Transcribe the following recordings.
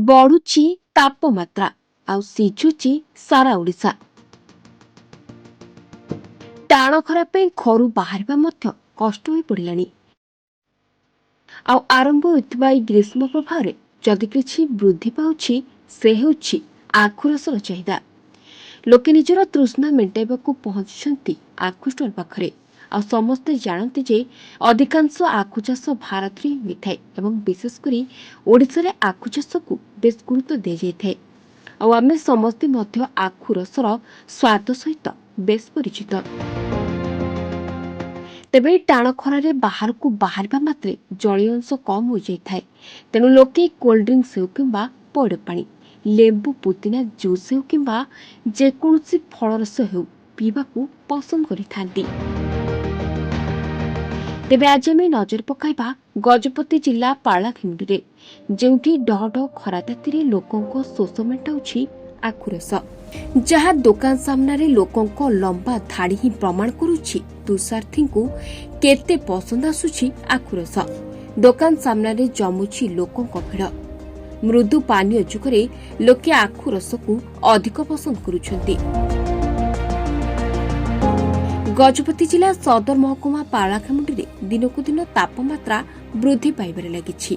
ବଢୁଛି ତାପମାତ୍ରା ଆଉ ସିଝୁଛି ସାରା ଓଡ଼ିଶା। ଟାଣ ଖରା ପାଇଁ ଘରୁ ବାହାରିବା ମଧ୍ୟ କଷ୍ଟ ହୋଇପଡ଼ିଲାଣି। ଆଉ ଆରମ୍ଭ ହୋଇଥିବା ଏହି ଗ୍ରୀଷ୍ମ ପ୍ରଭାବରେ ଯଦି କିଛି ବୃଦ୍ଧି ପାଉଛି ସେ ହେଉଛି ଆଖୁ ରସର ଚାହିଦା। ଲୋକେ ନିଜର ତୃଷ୍ଣା ମେଣ୍ଟାଇବାକୁ ପହଞ୍ଚିଛନ୍ତି ଆଖୁ ଷ୍ଟଲ୍ ପାଖରେ। ଆଉ ସମସ୍ତେ ଜାଣନ୍ତି ଯେ ଅଧିକାଂଶ ଆଖୁ ଚାଷ ଭାରତରେ ହିଁ ହୋଇଥାଏ ଏବଂ ବିଶେଷ କରି ଓଡ଼ିଶାରେ ଆଖୁ ଚାଷକୁ ବେଶ ଗୁରୁତ୍ୱ ଦିଆଯାଇଥାଏ। ଆଉ ଆମେ ସମସ୍ତେ ମଧ୍ୟ ଆଖୁ ରସର ସ୍ୱାଦ ସହିତ ବେଶ ପରିଚିତ। ତେବେ ଟାଣ ଖରାରେ ବାହାରକୁ ବାହାରିବା ମାତ୍ରେ ଜଳୀୟ ଅଂଶ କମ୍ ହୋଇଯାଇଥାଏ। ତେଣୁ ଲୋକେ କୋଲ୍ଡ ଡ୍ରିଙ୍କ୍ସ ହେଉ କିମ୍ବା ପଇଡ଼ ପାଣି, ଲେମ୍ବୁ ପୁଦିନା ଜୁସ୍ ହେଉ କିମ୍ବା ଯେକୌଣସି ଫଳରସ ହେଉ ପିଇବାକୁ ପସନ୍ଦ କରିଥାନ୍ତି। ତେବେ ଆଜି ଆମେ ନଜର ପକାଇବା ଗଜପତି ଜିଲ୍ଲା ପାଳାଖେମୁଣ୍ଡିରେ, ଯେଉଁଠି ଡହ ଡହ ଖରା ତାତିରେ ଲୋକଙ୍କ ଶୋଷ ମେଣ୍ଟାଉଛି ଆଖୁ ରସ। ଯାହା ଦୋକାନ ସାମ୍ନାରେ ଲୋକଙ୍କ ଲମ୍ବା ଧାଡ଼ି ହିଁ ପ୍ରମାଣ କରୁଛି ତୁଷାର୍ଥୀଙ୍କୁ କେତେ ପସନ୍ଦ ଆସୁଛି ଆଖୁ ରସ। ଦୋକାନ ସାମ୍ନାରେ ଜମୁଛି ଲୋକଙ୍କ ଭିଡ଼। ମୃଦୁ ପାନୀୟ ଯୁଗରେ ଲୋକେ ଆଖୁ ରସକୁ ଅଧିକ ପସନ୍ଦ କରୁଛନ୍ତି। ଗଜପତି ଜିଲ୍ଲା ସଦର ମହକୁମା ପାଳାଖେମୁଣ୍ଡିରେ ଦିନକୁ ଦିନ ତାପମାତ୍ରା ବୃଦ୍ଧି ପାଇବାରେ ଲାଗିଛି।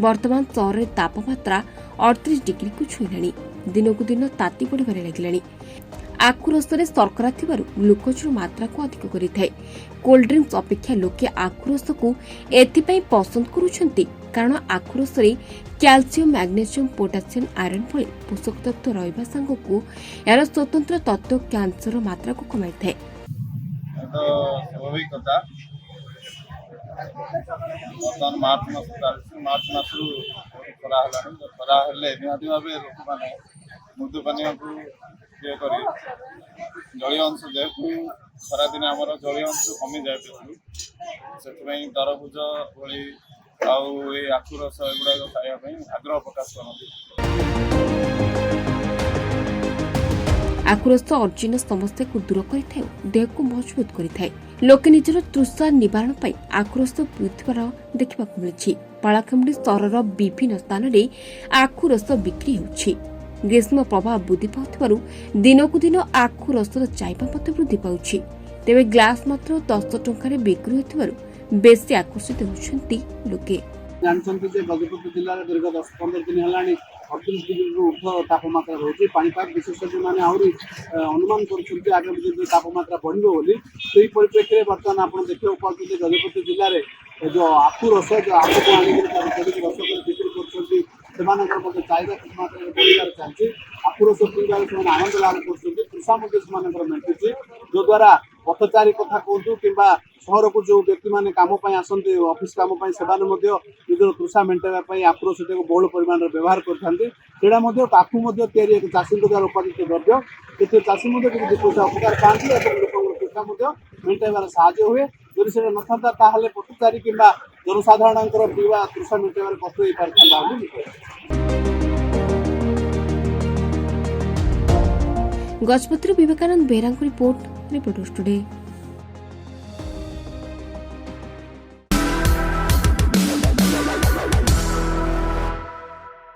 ବର୍ତ୍ତମାନ ସହରରେ ତାପମାତ୍ରା 38 ଡିଗ୍ରୀକୁ ଛୁଇଁଲାଣି। ଦିନକୁ ଦିନ ତାତି ବଢ଼ିବାରେ ଲାଗିଲାଣି। ଆଖୁ ରସରେ ଶର୍କରା ଥିବାରୁ ଗ୍ଲୁକୋଜର ମାତ୍ରାକୁ ଅଧିକ କରିଥାଏ। କୋଲ୍ଡ ଡ୍ରିଙ୍କ୍ସ ଅପେକ୍ଷା ଲୋକେ ଆଖୁ ରସକୁ ଏଥିପାଇଁ ପସନ୍ଦ କରୁଛନ୍ତି କାରଣ ଆଖୁ ରସରେ କ୍ୟାଲସିୟମ, ମ୍ୟାଗ୍ନେସିୟମ, ପୋଟାସିୟମ, ଆଇରନ୍ ଭଳି ପୋଷକ ତତ୍ତ୍ୱ ରହିବା ସାଙ୍ଗକୁ ଏହାର ସ୍ୱତନ୍ତ୍ର ତତ୍ତ୍ୱ କ୍ୟାନ୍ସର ମାତ୍ରାକୁ କମାଇଥାଏ। ସ୍ୱାଭାବିକ କଥା। ବର୍ତ୍ତମାନ ମାର୍ଚ୍ଚ ମାସ ଚାଲିଛି। ମାର୍ଚ୍ଚ ମାସରୁ ଖରା ହେଲାଣି। ଖରା ହେଲେ ନିହାତି ଭାବେ ଲୋକମାନେ ମୃଦୁ ପାନୀୟକୁ ଇଏ କରି ଜଳୀୟ ଅଂଶ, ଯେହେତୁ ଖରାଦିନେ ଆମର ଜଳୀୟ ଅଂଶ କମିଯାଏ ବେଶୀ, ସେଥିପାଇଁ ତରଭୁଜ ଭଳି ଆଉ ଏଇ ଆଖୁ ରସ ଏଗୁଡ଼ାକ ଖାଇବା ପାଇଁ ଆଗ୍ରହ ପ୍ରକାଶ କରନ୍ତି। ଆଖୁ ରସ ଅର୍ଜିନ ସମସ୍ୟାକୁ ଦୂର କରିଥାଏ, ଦେହକୁ ମଜବୁତ କରିଥାଏ। ଲୋକେ ନିଜର ତୃଷା ନିବାରଣ ପାଇଁ ଆଖୁ ରସ ପିଉଥିବାର ଦେଖିବାକୁ ମିଳିଛି। ପାଳାଖେମୁଣ୍ଡି ସହରର ବିଭିନ୍ନ ସ୍ଥାନରେ ଆଖୁ ରସ ବିକ୍ରି ହେଉଛି। ଗ୍ରୀଷ୍ମ ପ୍ରଭାବ ବୃଦ୍ଧି ପାଉଥିବାରୁ ଦିନକୁ ଦିନ ଆଖୁ ରସର ଚାହିଦା ମଧ୍ୟ ବୃଦ୍ଧି ପାଉଛି। ତେବେ ଗ୍ଲାସ ମାତ୍ର 10 ଟଙ୍କାରେ ବିକ୍ରି ହେଉଥିବାରୁ ବେଶୀ ଆକର୍ଷିତ ହେଉଛନ୍ତି ଲୋକେ। ଜାଣିଛନ୍ତି ଯେ ଗଜପତି ଜିଲ୍ଲାରେ ଦୀର୍ଘ 10-15 ଦିନ ହେଲାଣି 38 ଡିଗ୍ରୀରୁ ଉର୍ଦ୍ଧ୍ୱ ତାପମାତ୍ରା ରହୁଛି। ପାଣିପାଗ ବିଶେଷଜ୍ଞମାନେ ଆହୁରି ଅନୁମାନ କରୁଛନ୍ତି ଆଗାମୀ ଦିନରେ ତାପମାତ୍ରା ବଢ଼ିବ ବୋଲି। ସେହି ପରିପ୍ରେକ୍ଷୀରେ ବର୍ତ୍ତମାନ ଆପଣ ଦେଖିବାକୁ ପାଉଛନ୍ତି ଗଜପତି ଜିଲ୍ଲାରେ ଯେଉଁ ଆଖୁ ରସ, ଯେଉଁ ଆଖୁକୁ ଆଣିକି ରସ କରି ବିକ୍ରି କରୁଛନ୍ତି, ସେମାନଙ୍କର ମଧ୍ୟ ଚାହିଦା କିଛି ମାତ୍ରାରେ ବଢ଼ିବାରେ ଚାଲିଛି। ଆଖୁ ରସ ପିଇବାରେ ସେମାନେ ଆନନ୍ଦ ଲାଭ କରୁଛନ୍ତି। ତୃଷା ମଧ୍ୟ ସେମାନଙ୍କର ମେଣ୍ଟୁଛି, ଯଦ୍ୱାରା ପଥଚାରୀ କଥା କୁହନ୍ତୁ କିମ୍ବା ସହରକୁ ଯେଉଁ ବ୍ୟକ୍ତିମାନେ କାମ ପାଇଁ ଆସନ୍ତି, ଅଫିସ କାମ ପାଇଁ, ସେମାନେ ମଧ୍ୟ ନିଜର ତୃଷା ମେଣ୍ଟାଇବା ପାଇଁ ଆଖୁ ରସଟିକୁ ବହୁଳ ପରିମାଣରେ ବ୍ୟବହାର କରିଥାନ୍ତି। ସେଇଟା ମଧ୍ୟ ଆଖୁ ମଧ୍ୟ ତିଆରି ଏକ ଚାଷୀଙ୍କ ଦ୍ୱାରା ଉତ୍ପାଦିତ ଦ୍ରବ୍ୟ। ସେଥିରେ ଚାଷୀ ମଧ୍ୟ କିଛି ଦୁଇ ପଇସା ଉପକାର ପାଆନ୍ତି ଏବଂ ଲୋକଙ୍କର ତୃଷା ମଧ୍ୟ ମେଣ୍ଟାଇବାରେ ସାହାଯ୍ୟ ହୁଏ। ଯଦି ସେଇଟା ନଥାନ୍ତା ତାହେଲେ ପଥଚାରୀ କିମ୍ବା ଜନସାଧାରଣଙ୍କର ପିଇବା ତୃଷା ମେଣ୍ଟାଇବାରେ କଷ୍ଟ ହୋଇପାରିଥାନ୍ତା ବୋଲି ଗଜପତିରୁ ବିବେକାନନ୍ଦ ବେହେରାଙ୍କ ରିପୋର୍ଟ, ରିପୋର୍ଟର୍ସ ଟୁଡେ।